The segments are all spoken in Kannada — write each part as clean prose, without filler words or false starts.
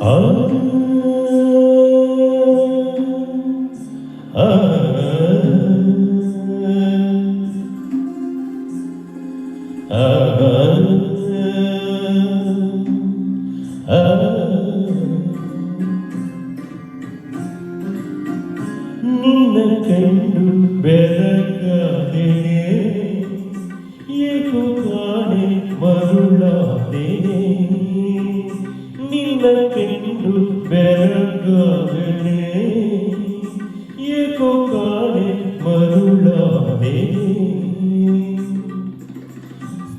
ಆ ಆ ನಿನ್ನ ಕಂಡು ಬೆರಗಾದೆ ಏಕೋ ಕಾಣೆ ಮರುಳಾದೆ ನಿನ್ನ ಕಂಡು ಬೆರಗಾದೆ ಏಕೋ ಕಾಣೆ ಮರುಳಾದೆ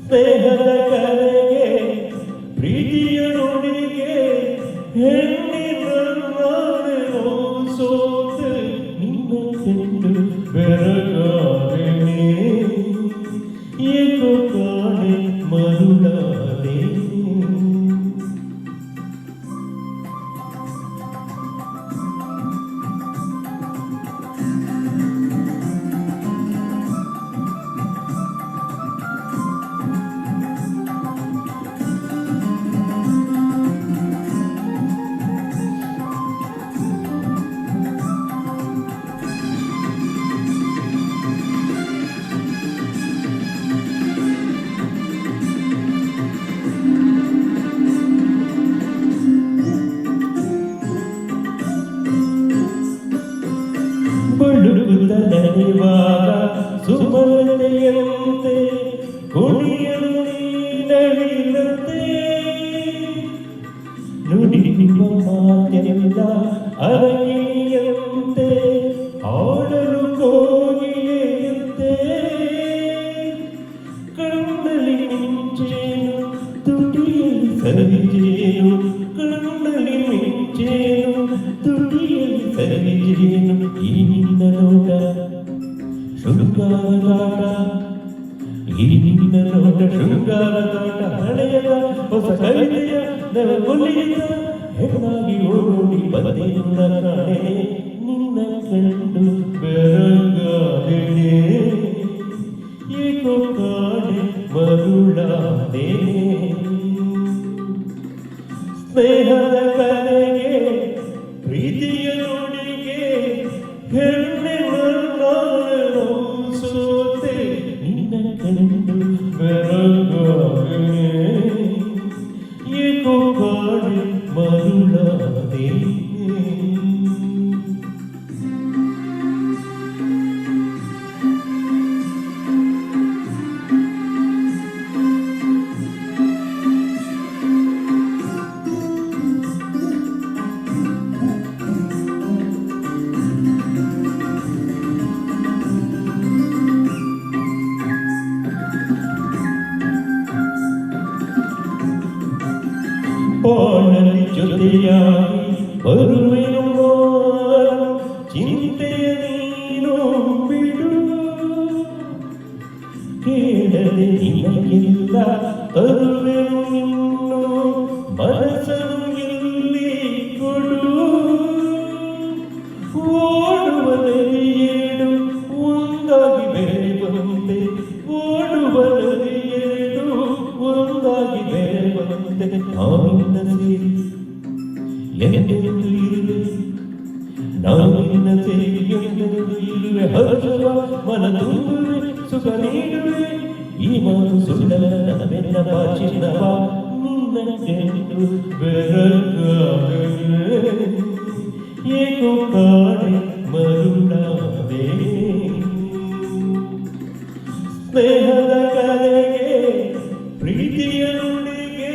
ಸ್ನೇಹದ ಕರೆಗೆ ಪ್ರೀತಿಯ ನುಡಿಗೆ ಹೆಣ್ಣಿನ ಸೋತೆ ನಿನ್ನ ಕಂಡು ಬೆರಗಾದೆ ಏಕೋ ಕಾಣೆ ಮರುಳಾದೆ ಬಳುಕುತ್ತ ನಡೆಯುವಾಗ ಸುಮಲತೆಯಂತೆ ಕುಣಿಯಲು ನೀನವಿರಂತೆ ನುಡಿಯುವ ಮಾತೆಲ್ಲ ಅರಗಿಯಂತೆ ಆಡಲು ಕೋಗಿಲೆಯಂತೆ ಕಣ್ಣಲ್ಲಿ ಮಿಂಚೇನು ತುಟಿಯಲ್ಲಿ ಸರಿಜೇನು ಕಣ್ಣಲ್ಲಿ ಮಿಂಚೇನು ತುಟಿಯಲ್ಲಿ ಸರಿಜೇನು ಈ ನಿನ್ನ ನೋಟ ಶೃಂಗಾರಗಾಟ ಈ ನಿನ್ನ ನೋಟ ಶೃಂಗಾರಗಾಟ ಹಳೆಯದ ಹೊಸ ಕವಿತೆಯ ನವಗೊಲಿಯ ಹೆಣ್ಣಾಗಿ ಓಡಿ ಬಂದೆಯುಳ್ಳ ಕಾಣೆ ನಿನ್ನ ಕಂಡು ಬೆರಗಾದೆ ಏಕೋ ಕಾಣೆ ಮರುಳಾದೆ ಸ್ನೇಹದ ಕರೆಗೆ ಪ್ರೀತಿಯ ನುಡಿಗೆ ಹೆಣ್ಣಿನ ಸೋತೆ ನಿನ್ನ ಕಂಡು ಬೆರಗಾದೆ ಏಕೋ ಕಾಣೆ ಮರುಳಾದೆ ಬಾಳಲಿ ಜೊತೆಯಾಗಿ ಬರುವೆನು ಚಿಂತೆಯ ನೀನು ಬಿಡು ಕೇಳದೆ ನಿನಗಿಲ್ಲ ತರುವೆನು ಇನ್ನು ಮನಸ್ಸನ್ನು ಇಲ್ಲಿ ಕೊಡು ಓಡುವಲ್ಲಿ ಏಳು ಒಂದಾಗಿ ಬೆರೆಯುವಂತೆ ಓಡುವಲ್ಲಿ ಏಳು ಒಂದಾಗಿ ಬೆರೆಯುವಂತೆ ನಾವಿನ್ನ ಸೇರಿ ಎಂದೆಂದು ಇರುವೆ ನಾವಿನ್ನ ಸೇರಿ ಎಂದೆಂದು ಇರುವೆ ಹರ್ಷವ ಮನ ತುಂಬುವೆ ಸುಖ ನೀಡುವೆ ಈ ಮಾತು ಸುಳ್ಳಲ್ಲ ನನ್ನೆನ್ನ ಬಾಚಿನವ ನಿನ್ನ ಕಂಡು ಬೆರಗಾದೆ ಏಕೋ ಕಾಣೆ ಮರುಳಾದೆ ಸ್ನೇಹದ ಕರೆಗೆ ಪ್ರೀತಿಯ ನುಡಿಗೆ